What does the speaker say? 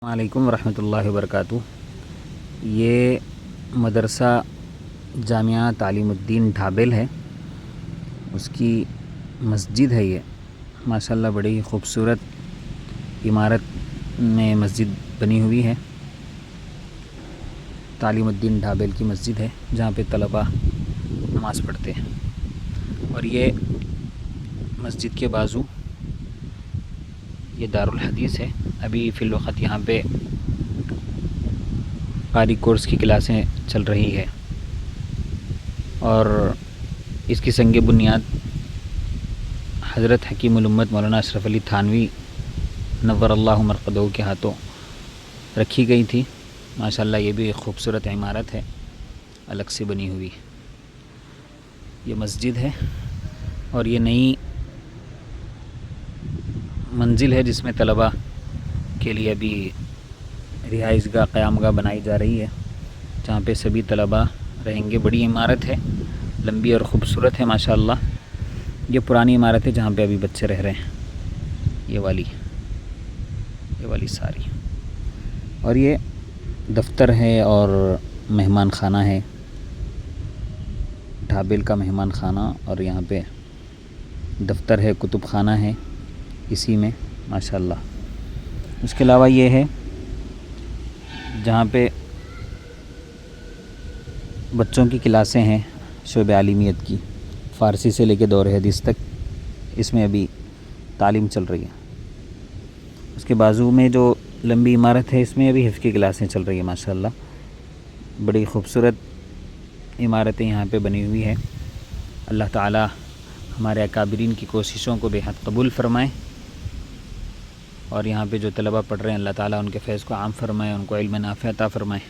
السلام علیکم ورحمۃ اللہ وبرکاتہ۔ یہ مدرسہ جامعہ تعلیم الدین ڈھابل ہے، اس کی مسجد ہے۔ یہ ماشاءاللہ بڑی ہی خوبصورت عمارت میں مسجد بنی ہوئی ہے۔ تعلیم الدین ڈھابل کی مسجد ہے جہاں پہ طلباء نماز پڑھتے ہیں، اور یہ مسجد کے بازو یہ دارالحدیث ہے۔ ابھی فی الوقت یہاں پہ قاری کورس کی کلاسیں چل رہی ہے، اور اس کی سنگ بنیاد حضرت حکیم الامت مولانا اشرف علی تھانوی نور اللہ مرقدہ کے ہاتھوں رکھی گئی تھی۔ ماشاءاللہ یہ بھی ایک خوبصورت عمارت ہے، الگ سے بنی ہوئی یہ مسجد ہے، اور یہ نئی منزل ہے جس میں طلباء کے لیے ابھی رہائش گاہ قیام گاہ بنائی جا رہی ہے، جہاں پہ سبھی طلباء رہیں گے۔ بڑی عمارت ہے، لمبی اور خوبصورت ہے ماشاءاللہ۔ یہ پرانی عمارت ہے جہاں پہ ابھی بچے رہ رہے ہیں، یہ والی ساری، اور یہ دفتر ہے اور مہمان خانہ ہے، ڈھابل کا مہمان خانہ، اور یہاں پہ دفتر ہے، کتب خانہ ہے اسی میں ماشاءاللہ۔ اس کے علاوہ یہ ہے جہاں پہ بچوں کی کلاسیں ہیں شعبہ عالمیت کی، فارسی سے لے کے دور حدیث تک اس میں ابھی تعلیم چل رہی ہے۔ اس کے بازو میں جو لمبی عمارت ہے اس میں ابھی حفظ کی کلاسیں چل رہی ہیں ماشاءاللہ۔ بڑی خوبصورت عمارتیں یہاں پہ بنی ہوئی ہے۔ اللہ تعالی ہمارے اکابرین کی کوششوں کو بے حد قبول فرمائے، اور یہاں پہ جو طلباء پڑھ رہے ہیں اللہ تعالیٰ ان کے فیض کو عام فرمائے، ان کو علم نافع عطا فرمائے۔